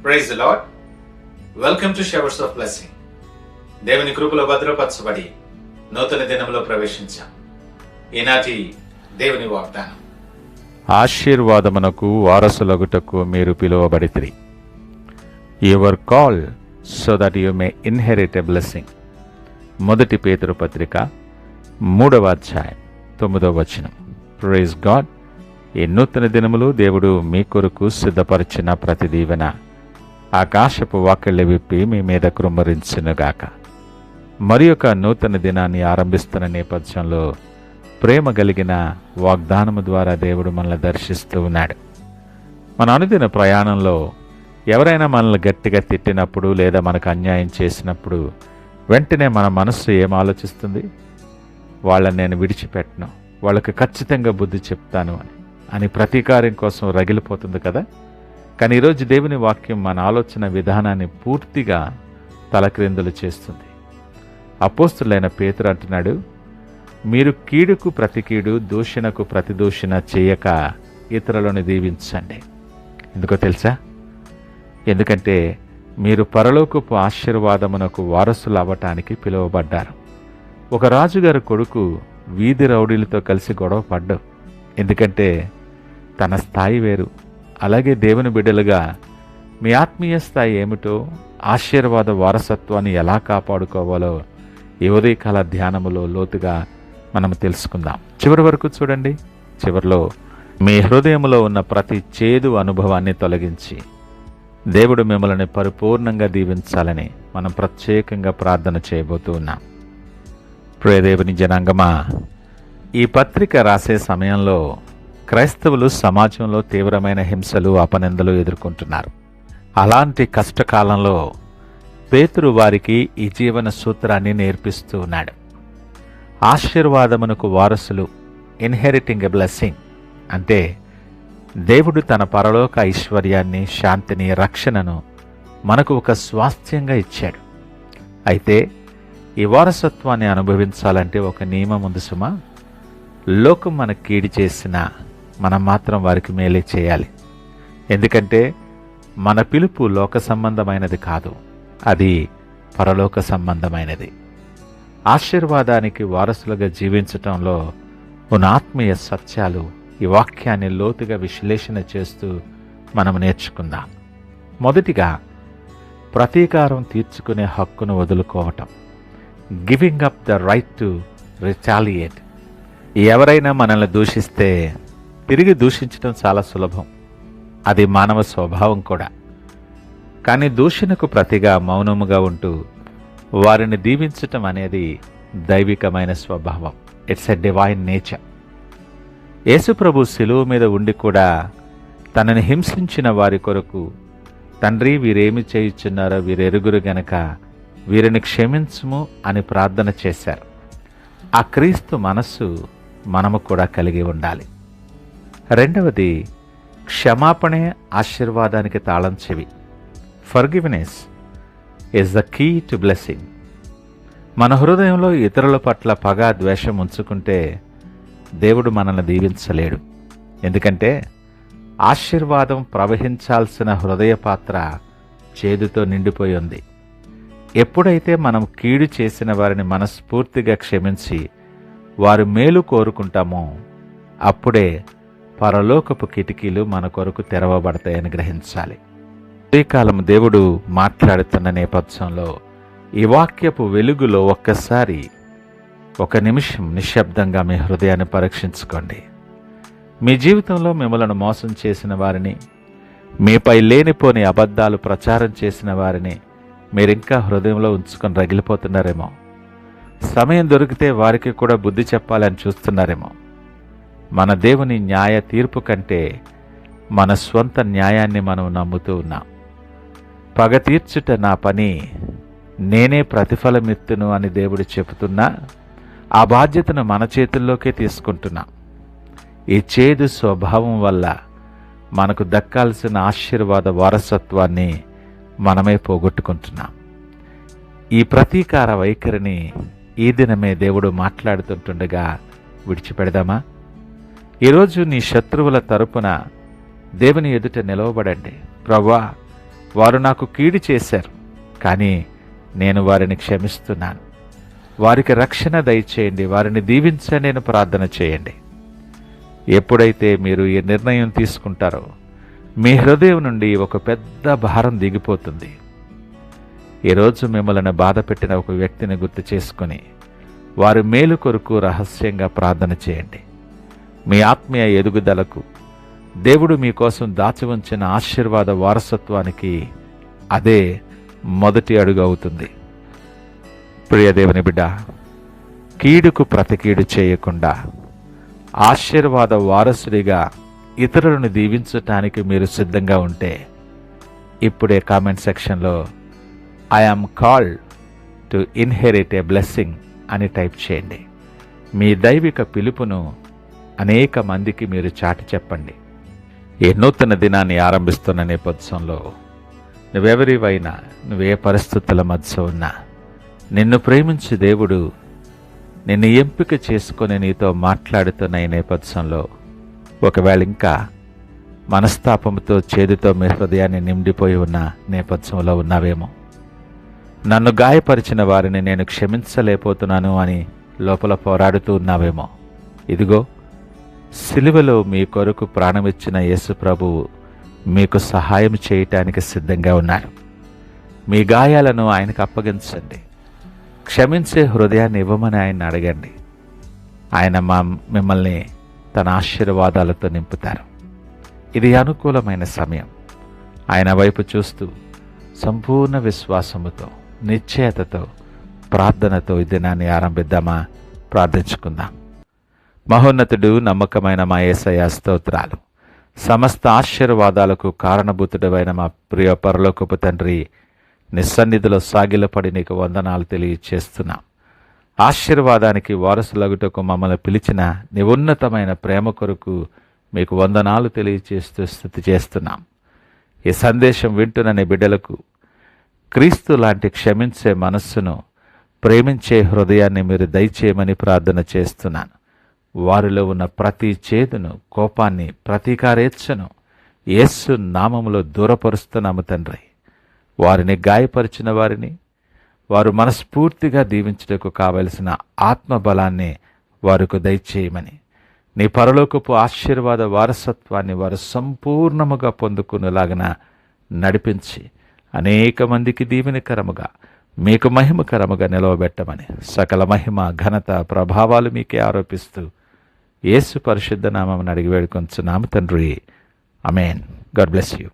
Praise the Lord. Welcome to showers of blessing. దేవుని కృపలో భద్రపరచబడి నూతన దినంలో ప్రవేశించాం. ఈనాటి దేవుని వాగ్దానం, ఆశీర్వాదమునకు వారసులగుటకు మీరు పిలువబడితిరి. You were called so that you may inherit a blessing. మొదటి పేతురు పత్రిక 3వ అధ్యాయం 9వ వచనం. Praise God. ఈ నూతన దినములు దేవుడు మీ కొరకు సిద్ధపరిచిన ప్రతి దీవెన ఆకాశపు వాకిళ్ళ విప్పి మీ మీద కృమ్మరించునుగాక. మరి ఒక నూతన దినాన్ని ఆరంభిస్తున్న నేపథ్యంలో ప్రేమ కలిగిన వాగ్దానము ద్వారా దేవుడు మనల్ని దర్శిస్తూ ఉన్నాడు. మన అనుదిన ప్రయాణంలో ఎవరైనా మనల్ని గట్టిగా తిట్టినప్పుడు లేదా మనకు అన్యాయం చేసినప్పుడు వెంటనే మన మనస్సు ఏం ఆలోచిస్తుంది? వాళ్ళని నేను విడిచిపెట్టను, వాళ్ళకి ఖచ్చితంగా బుద్ధి చెప్తాను అని ప్రతీకారం కోసం రగిలిపోతుంది కదా. కానీ ఈరోజు దేవుని వాక్యం మన ఆలోచన విధానాన్ని పూర్తిగా తలక్రిందులు చేస్తుంది. అపోస్తులైన పేతురు అంటున్నాడు, మీరు కీడుకు ప్రతి కీడు, దూషణకు ప్రతి దూషణ చేయక ఇతరులను దీవించండి. ఎందుకో తెలుసా? ఎందుకంటే మీరు పరలోకపు ఆశీర్వాదమునకు వారసులు అవ్వటానికి పిలువబడ్డారు. ఒక రాజుగారి కొడుకు వీధి రౌడీలతో కలిసి గొడవ పడ్డావు. ఎందుకంటే తన స్థాయి వేరు. అలాగే దేవుని బిడ్డలుగా మీ ఆత్మీయ స్థాయి ఏమిటో, ఆశీర్వాద వారసత్వాన్ని ఎలా కాపాడుకోవాలో ఈ ఉదయకాల ధ్యానములో లోతుగా మనం తెలుసుకుందాం. చివరి వరకు చూడండి. చివరిలో మీ హృదయంలో ఉన్న ప్రతి చేదు అనుభవాన్ని తొలగించి దేవుడు మిమ్మల్ని పరిపూర్ణంగా దీవించాలని మనం ప్రత్యేకంగా ప్రార్థన చేయబోతూ ఉన్నాం. ప్రియ దేవుని జనాంగమా, ఈ పత్రిక రాసే సమయంలో క్రైస్తవులు సమాజంలో తీవ్రమైన హింసలు, అపనిందలు ఎదుర్కొంటున్నారు. అలాంటి కష్టకాలంలో పేతురు వారికి ఈ జీవన సూత్రాన్ని నేర్పిస్తూ ఉన్నాడు. ఆశీర్వాదమునకు వారసులు, ఇన్హెరిటింగ్ ఎ బ్లెస్సింగ్ అంటే దేవుడు తన పరలోక ఐశ్వర్యాన్ని, శాంతిని, రక్షణను మనకు ఒక స్వాస్థ్యంగా ఇచ్చాడు. అయితే ఈ వారసత్వాన్ని అనుభవించాలంటే ఒక నియమం ఉంది సుమా. లోకం మనకు కీడి చేసినా మనం మాత్రం వారికి మేలే చేయాలి. ఎందుకంటే మన పిలుపు లోక సంబంధమైనది కాదు, అది పరలోక సంబంధమైనది. ఆశీర్వాదానికి వారసులుగా జీవించటంలో ఉన్న ఆత్మీయ సత్యాలు ఈ వాక్యాన్ని లోతుగా విశ్లేషణ చేస్తూ మనం నేర్చుకుందాం. మొదటిగా, ప్రతీకారం తీర్చుకునే హక్కును వదులుకోవటం. Giving up the right to retaliate. ఎవరైనా మనల్ని దూషిస్తే తిరిగి దూషించడం చాలా సులభం. అది మానవ స్వభావం కూడా. కానీ దూషణకు ప్రతిగా మౌనముగా ఉంటూ వారిని దీవించటం అనేది దైవికమైన స్వభావం. It's a divine nature. యేసుప్రభు శిలువ మీద ఉండి కూడా తనని హింసించిన వారి కొరకు, తండ్రి వీరేమి చేయుచున్నారో వీరెరుగురు గనక వీరిని క్షమించుము అని ప్రార్థన చేశారు. ఆ క్రీస్తు మనస్సు మనము కూడా కలిగి ఉండాలి. రెండవది, క్షమాపణే ఆశీర్వాదానికి తాళం చెవి. Forgiveness is the key to blessing. మన హృదయంలో ఇతరుల పట్ల పగ, ద్వేషం ఉంచుకుంటే దేవుడు మనల్ని దీవించలేడు. ఎందుకంటే ఆశీర్వాదం ప్రవహించాల్సిన హృదయ పాత్ర చేదుతో నిండిపోయి ఉంది. ఎప్పుడైతే మనం కీడు చేసిన వారిని మనస్ఫూర్తిగా క్షమించి వారి మేలు కోరుకుంటామో అప్పుడే పరలోకపు కిటికీలు మన కొరకు తెరవబడతాయని గ్రహించాలి. ఈ కాలం దేవుడు మాట్లాడుతున్న నేపథ్యంలో ఈ వాక్యపు వెలుగులో ఒక్కసారి ఒక నిమిషం నిశ్శబ్దంగా మీ హృదయాన్ని పరీక్షించుకోండి. మీ జీవితంలో మిమ్మల్ని మోసం చేసిన వారిని, మీపై లేనిపోని అబద్ధాలు ప్రచారం చేసిన వారిని మీరింకా హృదయంలో ఉంచుకొని రగిలిపోతున్నారేమో. సమయం దొరికితే వారికి కూడా బుద్ధి చెప్పాలని చూస్తున్నారేమో. మన దేవుని న్యాయ తీర్పు కంటే మన స్వంత న్యాయాన్ని మనం నమ్ముతూ ఉన్నాం. పగ తీర్చుట నా పని, నేనే ప్రతిఫలమిత్తును అని దేవుడు చెబుతున్నా ఆ బాధ్యతను మన చేతుల్లోకే తీసుకుంటున్నాం. ఈ చేదు స్వభావం వల్ల మనకు దక్కాల్సిన ఆశీర్వాద వారసత్వాన్ని మనమే పోగొట్టుకుంటున్నాం. ఈ ప్రతీకార వైఖరిని ఈ దినమే దేవుడు మాట్లాడుతుంటుండగా విడిచిపెడదామా? ఈరోజు నీ శత్రువుల తరపున దేవుని ఎదుట నిలవబడండి. ప్రభువా, వారు నాకు కీడు చేశారు, కానీ నేను వారిని క్షమిస్తున్నాను. వారికి రక్షణ దయచేయండి, వారిని దీవించని నేను ప్రార్థన చేయండి. ఎప్పుడైతే మీరు ఈ నిర్ణయం తీసుకుంటారో మీ హృదయం నుండి ఒక పెద్ద భారం దిగిపోతుంది. ఈరోజు మిమ్మల్ని బాధ పెట్టిన ఒక వ్యక్తిని గుర్తు చేసుకుని వారి మేలు కొరకు రహస్యంగా ప్రార్థన చేయండి. మీ ఆత్మీయ ఎదుగుదలకు, దేవుడు మీకోసం దాచి ఉంచిన ఆశీర్వాద వారసత్వానికి అదే మొదటి అడుగు అవుతుంది. ప్రియ దేవుని బిడ్డ, కీడుకు ప్రతికీడు చేయకుండా ఆశీర్వాద వారసుడిగా ఇతరులను దీవించటానికి మీరు సిద్ధంగా ఉంటే ఇప్పుడే కామెంట్ సెక్షన్లో I am called to inherit a blessing అని టైప్ చేయండి. మీ దైవిక పిలుపును అనేక మందికి మీరు చాటి చెప్పండి. ఈ నూతన దినాన్ని ఆరంభిస్తున్న నేపథ్యంలో నువ్వెవరివైనా, నువ్వే పరిస్థితుల మధ్య ఉన్నా, నిన్ను ప్రేమించి దేవుడు నిన్ను ఎంపిక చేసుకొని నీతో మాట్లాడుతున్న ఈ నేపథ్యంలో ఒకవేళ ఇంకా మనస్తాపంతో, చేదుతో మీ హృదయాన్ని నిండిపోయి ఉన్న నేపథ్యంలో ఉన్నావేమో, నన్ను గాయపరిచిన వారిని నేను క్షమించలేకపోతున్నాను అని లోపల పోరాడుతూ ఉన్నావేమో, ఇదిగో సిలువలో మీ కొరకు ప్రాణమిచ్చిన యేసు ప్రభువు మీకు సహాయం చేయటానికి సిద్ధంగా ఉన్నారు. మీ గాయాలను ఆయనకు అప్పగించండి. క్షమించే హృదయాన్ని ఇవ్వమని ఆయన అడగండి. ఆయన మిమ్మల్ని తన ఆశీర్వాదాలతో నింపుతారు. ఇది అనుకూలమైన సమయం. ఆయన వైపు చూస్తూ సంపూర్ణ విశ్వాసముతో, నిశ్చయతతో, ప్రార్థనతో ఈ దినాన్ని ఆరంభిద్దామా? ప్రార్థించుకుందాం. మహోన్నతుడు, నమ్మకమైన మా యేసయ్య స్తోత్రాలు. సమస్త ఆశీర్వాదాలకు కారణభూతుడైన మా ప్రియ పరలోకపు తండ్రి, నీ సన్నిధిలో సాగిలపడి నీకు వందనాలు తెలియచేస్తున్నాం. ఆశీర్వాదానికి వారసులగుటకు మమ్మల్ని పిలిచిన నీ ఉన్నతమైన ప్రేమ కొరకు మీకు వందనాలు తెలియచేస్తూ స్తుతి చేస్తున్నాం. ఈ సందేశం వింటున్న నీ బిడ్డలకు క్రీస్తు లాంటి క్షమించే మనస్సును, ప్రేమించే హృదయాన్ని మీరు దయచేయమని ప్రార్థన చేస్తున్నాను. వారిలో ఉన్న ప్రతి చేదును, కోపాన్ని, ప్రతీకారేచ్ఛను యేసు నామములో దూరపరుస్తున్నాము తండ్రి. వారిని గాయపరిచిన వారిని వారు మనస్ఫూర్తిగా దీవించుటకు కావలసిన ఆత్మబలాన్ని వారికి దయచేయమని, నీ పరలోకపు ఆశీర్వాద వారసత్వాన్ని వారు సంపూర్ణముగా పొందుకునేలాగన నడిపించి అనేక మందికి దీవెనకరముగా, మీకు మహిమకరముగా నిలవబెట్టమని, సకల మహిమ, ఘనత, ప్రభావాలు మీకే ఆరోపిస్తూ యేసు పరిశుద్ధ నామమున అడిగి వేడుకొంచున్నాము తండ్రి. ఆమేన్. God bless you.